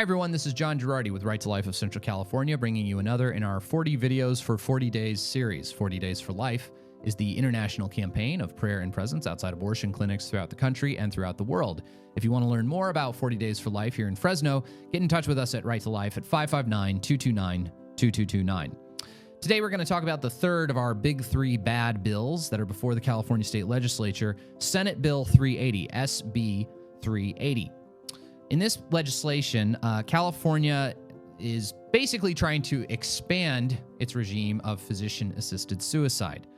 Hi everyone, this is John Gerardi with Right to Life of Central California, bringing you another in our 40 videos for 40 days series. 40 Days for Life is the international campaign of prayer and presence outside abortion clinics throughout the country and throughout the world. If you want to learn more about 40 Days for Life here in Fresno, get in touch with us at Right to Life at 559-229-2229. Today we're going to talk about the third of our big three bad bills that are before the California State Legislature, Senate Bill 380, SB 380. In this legislation, California is basically trying to expand its regime of physician-assisted suicide.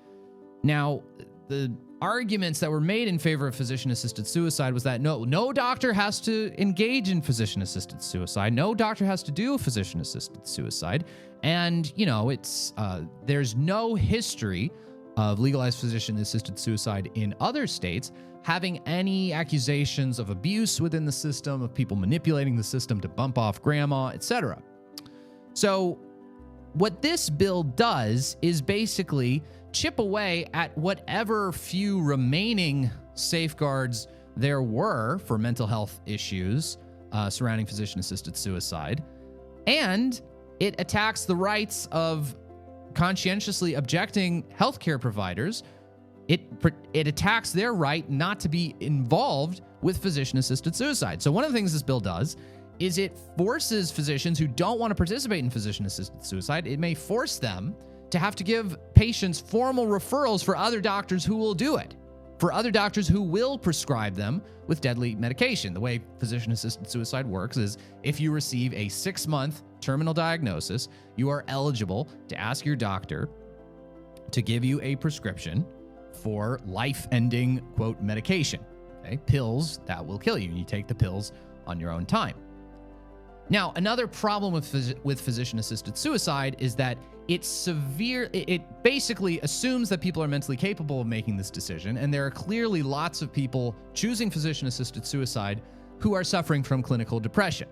Now, the arguments that were made in favor of physician-assisted suicide was that no doctor has to engage in physician-assisted suicide. No doctor has to do physician-assisted suicide. And, there's no history of legalized physician-assisted suicide in other states having any accusations of abuse within the system, of people manipulating the system to bump off grandma, etc. So what this bill does is basically chip away at whatever few remaining safeguards there were for mental health issues surrounding physician-assisted suicide, and it attacks the rights of conscientiously objecting healthcare providers. It attacks their right not to be involved with physician-assisted suicide. So one of the things this bill does is it forces physicians who don't want to participate in physician-assisted suicide, it may force them to have to give patients formal referrals for other doctors who will do it, for other doctors who will prescribe them with deadly medication. The way physician-assisted suicide works is if you receive a 6-month terminal diagnosis, you are eligible to ask your doctor to give you a prescription for life-ending, quote, medication, okay? Pills that will kill you. You take the pills on your own time. Now, another problem with physician-assisted suicide is that it basically assumes that people are mentally capable of making this decision, and there are clearly lots of people choosing physician-assisted suicide who are suffering from clinical depression,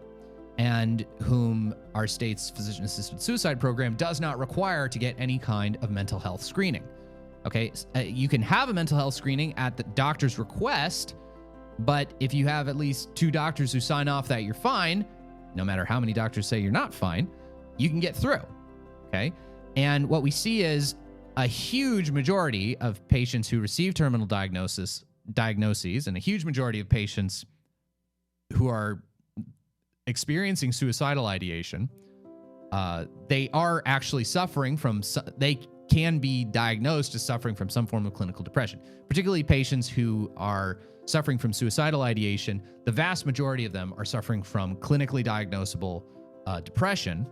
and whom our state's physician-assisted suicide program does not require to get any kind of mental health screening. Okay, you can have a mental health screening at the doctor's request, but if you have at least 2 doctors who sign off that you're fine, no matter how many doctors say you're not fine, you can get through, okay? And what we see is a huge majority of patients who receive terminal diagnoses, and a huge majority of patients who are experiencing suicidal ideation, they are actually suffering from, they can be diagnosed as suffering from some form of clinical depression, particularly patients who are suffering from suicidal ideation. The vast majority of them are suffering from clinically diagnosable depression,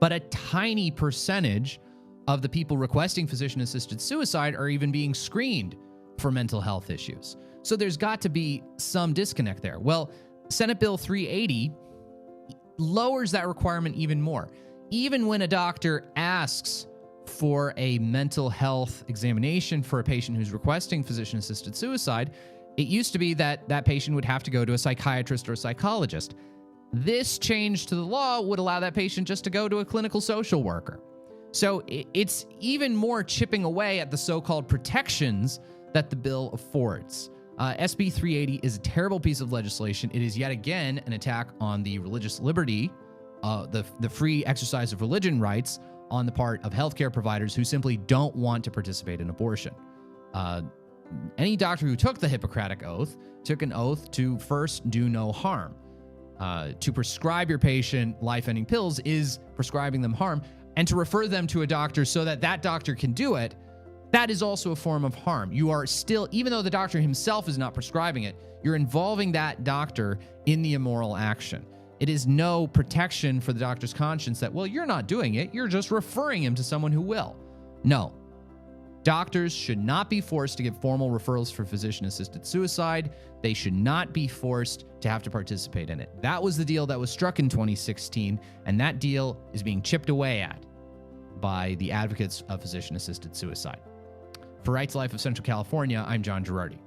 but a tiny percentage of the people requesting physician-assisted suicide are even being screened for mental health issues. So there's got to be some disconnect there. Well, Senate Bill 380 lowers that requirement even more. Even when a doctor asks for a mental health examination for a patient who's requesting physician-assisted suicide, it used to be that that patient would have to go to a psychiatrist or a psychologist. This change to the law would allow that patient just to go to a clinical social worker. So it's even more chipping away at the so-called protections that the bill affords. SB 380 is a terrible piece of legislation. It is yet again an attack on the religious liberty, the free exercise of religion rights on the part of healthcare providers who simply don't want to participate in abortion. Any doctor who took the Hippocratic Oath took an oath to first do no harm. To prescribe your patient life-ending pills is prescribing them harm, and to refer them to a doctor so that that doctor can do it, that is also a form of harm. You are still, even though the doctor himself is not prescribing it, you're involving that doctor in the immoral action. It is no protection for the doctor's conscience that, well, you're not doing it, you're just referring him to someone who will. No. Doctors should not be forced to give formal referrals for physician-assisted suicide. They should not be forced to have to participate in it. That was the deal that was struck in 2016, and that deal is being chipped away at by the advocates of physician-assisted suicide. For Right to Life of Central California, I'm John Gerardi.